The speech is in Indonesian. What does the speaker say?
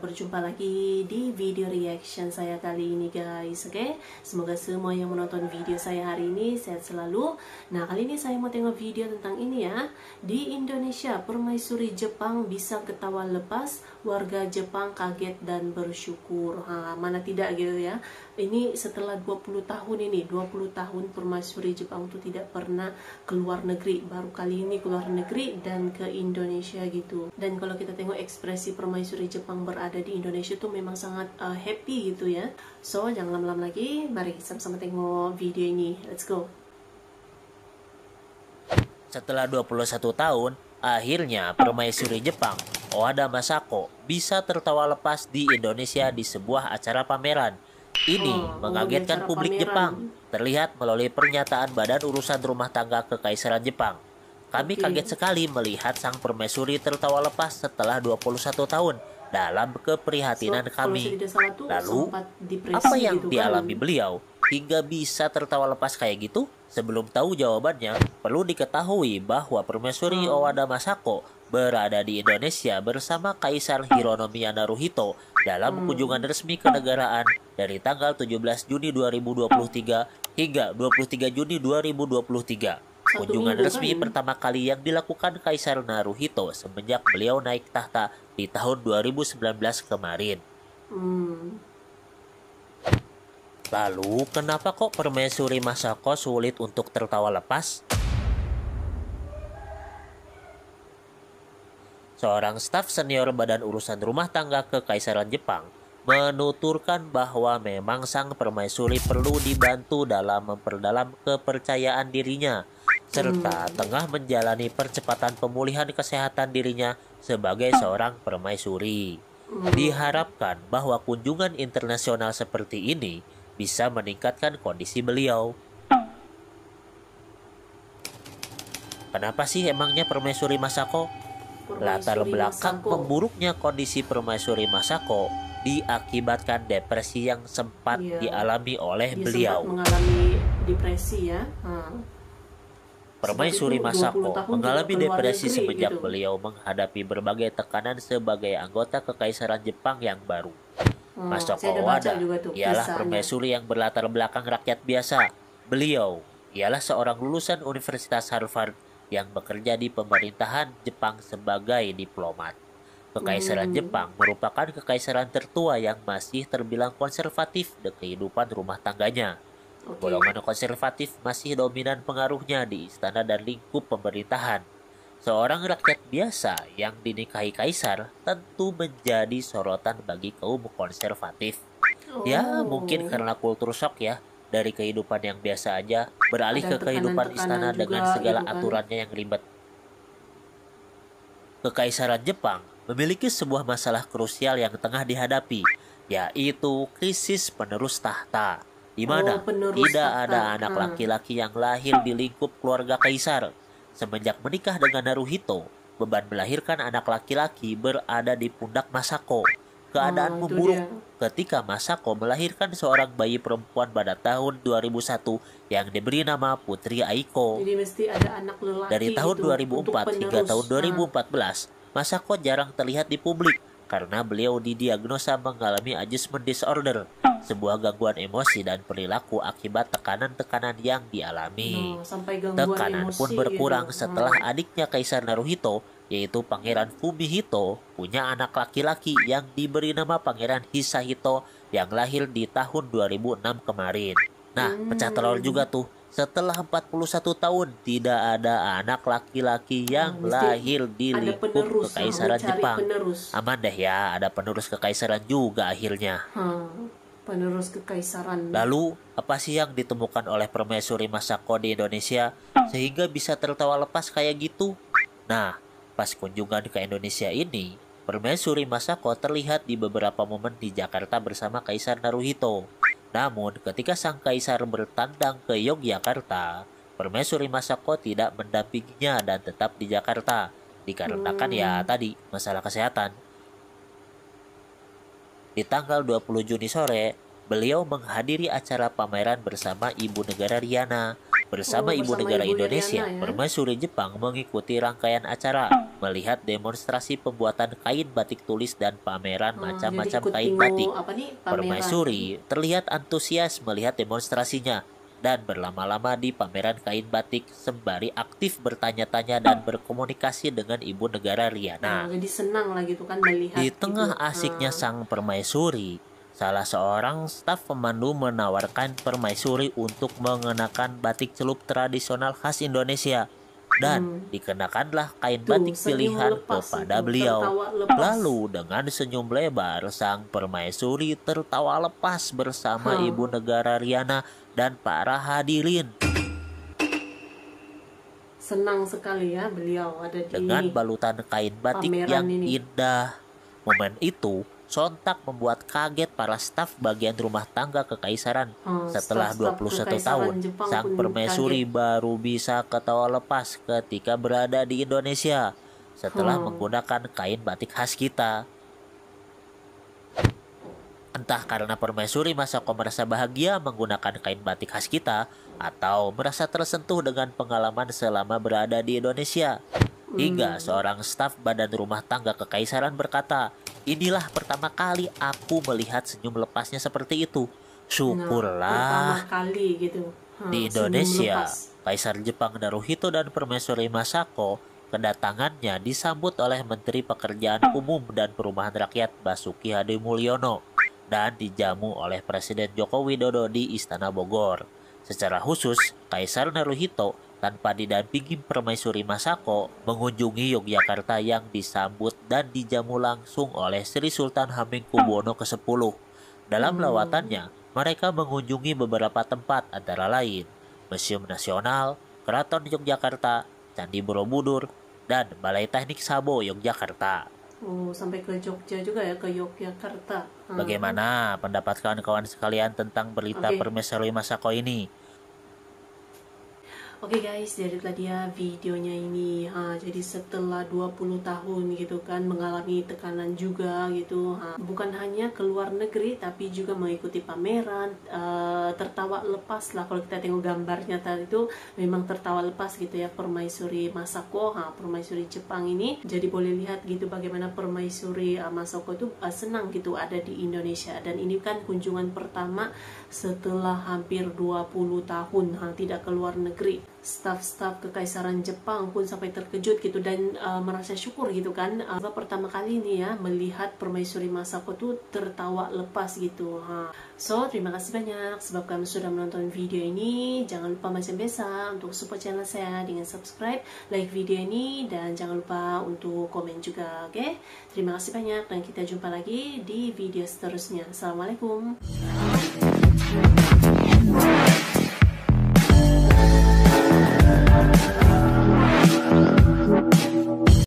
berjumpa lagi di video reaction saya kali ini guys. Oke, semoga semua yang menonton video saya hari ini sehat selalu. Nah, kali ini saya mau tengok video tentang ini ya. Di Indonesia, permaisuri Jepang bisa ketawa lepas, warga Jepang kaget dan bersyukur. Mana tidak gitu ya. Ini setelah 20 tahun ini, 20 tahun permaisuri Jepang itu tidak pernah keluar negeri. Baru kali ini keluar negeri dan ke Indonesia gitu. Dan kalau kita tengok ekspresi permaisuri Jepang berada di Indonesia tuh memang sangat happy gitu ya. So, jangan lama-lama lagi, mari sama-sama tengok video ini. Let's go. Setelah 21 tahun, akhirnya permaisuri Jepang, Owada Masako, bisa tertawa lepas di Indonesia di sebuah acara pameran. Ini mengagetkan publik Jepang, terlihat melalui pernyataan Badan Urusan Rumah Tangga Kekaisaran Jepang. Kami kaget sekali melihat sang permaisuri tertawa lepas setelah 21 tahun dalam keprihatinan kami. Lalu, apa yang dialami beliau hingga bisa tertawa lepas kayak gitu? Sebelum tahu jawabannya, perlu diketahui bahwa permaisuri Owada Masako berada di Indonesia bersama Kaisar Hironomiya Naruhito dalam kunjungan resmi kenegaraan dari tanggal 17 Juni 2023 hingga 23 Juni 2023. Kunjungan resmi pertama kali yang dilakukan Kaisar Naruhito semenjak beliau naik tahta di tahun 2019 kemarin. Lalu, kenapa kok permaisuri Masako sulit untuk tertawa lepas? Seorang staf senior Badan Urusan Rumah Tangga Kekaisaran Jepang menuturkan bahwa memang sang permaisuri perlu dibantu dalam memperdalam kepercayaan dirinya, serta tengah menjalani percepatan pemulihan kesehatan dirinya sebagai seorang permaisuri. Diharapkan bahwa kunjungan internasional seperti ini bisa meningkatkan kondisi beliau. Kenapa sih emangnya permaisuri Masako? Latar belakang memburuknya kondisi permaisuri Masako diakibatkan depresi yang sempat dialami oleh beliau. Mengalami depresi ya. Permaisuri Masako mengalami depresi semenjak beliau menghadapi berbagai tekanan sebagai anggota Kekaisaran Jepang yang baru. Masako Owada ialah permaisuri yang berlatar belakang rakyat biasa. Beliau ialah seorang lulusan Universitas Harvard yang bekerja di pemerintahan Jepang sebagai diplomat. Kekaisaran Jepang merupakan kekaisaran tertua yang masih terbilang konservatif di kehidupan rumah tangganya. Golongan konservatif masih dominan pengaruhnya di istana dan lingkup pemerintahan. Seorang rakyat biasa yang dinikahi kaisar tentu menjadi sorotan bagi kaum konservatif. Ya, mungkin karena kultur shock ya, dari kehidupan yang biasa aja beralih ke kehidupan istana dengan segala aturannya yang ribet. Kekaisaran Jepang memiliki sebuah masalah krusial yang tengah dihadapi, yaitu krisis penerus tahta, di mana tidak ada anak laki-laki yang lahir di lingkup keluarga kaisar. Semenjak menikah dengan Naruhito, beban melahirkan anak laki-laki berada di pundak Masako. Keadaan memburuk ketika Masako melahirkan seorang bayi perempuan pada tahun 2001 yang diberi nama Putri Aiko. Jadi mesti ada anak lelaki. Dari tahun 2004 hingga tahun 2014, Masako jarang terlihat di publik karena beliau didiagnosa mengalami adjustment disorder, sebuah gangguan emosi dan perilaku akibat tekanan-tekanan yang dialami. Tekanan pun berkurang setelah adiknya Kaisar Naruhito, yaitu Pangeran Fumihito, punya anak laki-laki yang diberi nama Pangeran Hisahito yang lahir di tahun 2006 kemarin. Nah, pecah telur juga tuh. Setelah 41 tahun tidak ada anak laki-laki yang lahir di lingkup Kekaisaran Jepang. Aman deh ya, ada penerus kekaisaran juga akhirnya. Penerus kekaisaran. Lalu, apa sih yang ditemukan oleh permaisuri Masako di Indonesia sehingga bisa tertawa lepas kayak gitu? Nah, pas kunjungan ke Indonesia ini, permaisuri Masako terlihat di beberapa momen di Jakarta bersama Kaisar Naruhito. Namun, ketika sang kaisar bertandang ke Yogyakarta, permaisuri Masako tidak mendampinginya dan tetap di Jakarta, dikarenakan ya tadi masalah kesehatan. Di tanggal 20 Juni sore, beliau menghadiri acara pameran bersama Ibu Negara Riana. Bersama Ibu bersama Negara Ibu Indonesia, Iriana ya. permaisuri Jepang mengikuti rangkaian acara, melihat demonstrasi pembuatan kain batik tulis dan pameran Jadi macam-macam ikut kain tengok batik. apa nih, pameran. Permaisuri terlihat antusias melihat demonstrasinya dan berlama-lama di pameran kain batik sembari aktif bertanya-tanya dan berkomunikasi dengan Ibu Negara Riana. Jadi senang lah gitu kan melihat Di gitu. tengah asiknya sang permaisuri, salah seorang staf pemandu menawarkan permaisuri untuk mengenakan batik celup tradisional khas Indonesia. Dan dikenakanlah kain Tuh, batik senyum pilihan lepas kepada itu, beliau. tertawa lepas. Lalu dengan senyum lebar, sang permaisuri tertawa lepas bersama Ibu Negara Riana dan para hadirin. Senang sekali ya beliau ada di Dengan balutan kain batik pameran yang ini. indah. Momen itu sontak membuat kaget para staf bagian rumah tangga kekaisaran. Setelah Staf-staf 21 kekaisaran tahun, Jepang sang pun permaisuri kaget. baru bisa ketawa lepas ketika berada di Indonesia setelah menggunakan kain batik khas kita. Entah karena permaisuri Masako merasa bahagia menggunakan kain batik khas kita atau merasa tersentuh dengan pengalaman selama berada di Indonesia. Hingga seorang staf badan rumah tangga kekaisaran berkata, "Inilah pertama kali aku melihat senyum lepasnya seperti itu. Syukurlah." Pertama kali gitu. Di senyum Indonesia, lepas. Kaisar Jepang Naruhito dan Permaisuri Masako kedatangannya disambut oleh Menteri Pekerjaan Umum dan Perumahan Rakyat Basuki Hadi Mulyono dan dijamu oleh Presiden Joko Widodo di Istana Bogor. Secara khusus, Kaisar Naruhito tanpa didampingi Permaisuri Masako mengunjungi Yogyakarta yang disambut dan dijamu langsung oleh Sri Sultan Hamengkubuwono ke-10. Dalam lawatannya, mereka mengunjungi beberapa tempat antara lain Museum Nasional, Keraton Yogyakarta, Candi Borobudur, dan Balai Teknik Sabo Yogyakarta. Sampai ke Jogja juga ya, ke Yogyakarta. Bagaimana pendapat kawan-kawan sekalian tentang berita Permaisuri Masako ini? Oke guys, jadi tadi ya videonya ini. Jadi setelah 20 tahun gitu kan mengalami tekanan juga gitu. Bukan hanya ke luar negeri tapi juga mengikuti pameran, tertawa lepas lah kalau kita tengok gambarnya tadi itu memang tertawa lepas gitu ya Permaisuri Masako, Permaisuri Jepang ini. Jadi boleh lihat gitu bagaimana Permaisuri Masako itu senang gitu ada di Indonesia, dan ini kan kunjungan pertama setelah hampir 20 tahun tidak ke luar negeri. Staf-staf kekaisaran Jepang pun sampai terkejut gitu dan merasa syukur gitu kan, pertama kali ini ya melihat Permaisuri Masako tuh tertawa lepas gitu. So terima kasih banyak sebab kamu sudah menonton video ini. Jangan lupa macam biasa untuk support channel saya dengan subscribe, like video ini, dan jangan lupa untuk komen juga. Oke, terima kasih banyak dan kita jumpa lagi di video seterusnya. Assalamualaikum.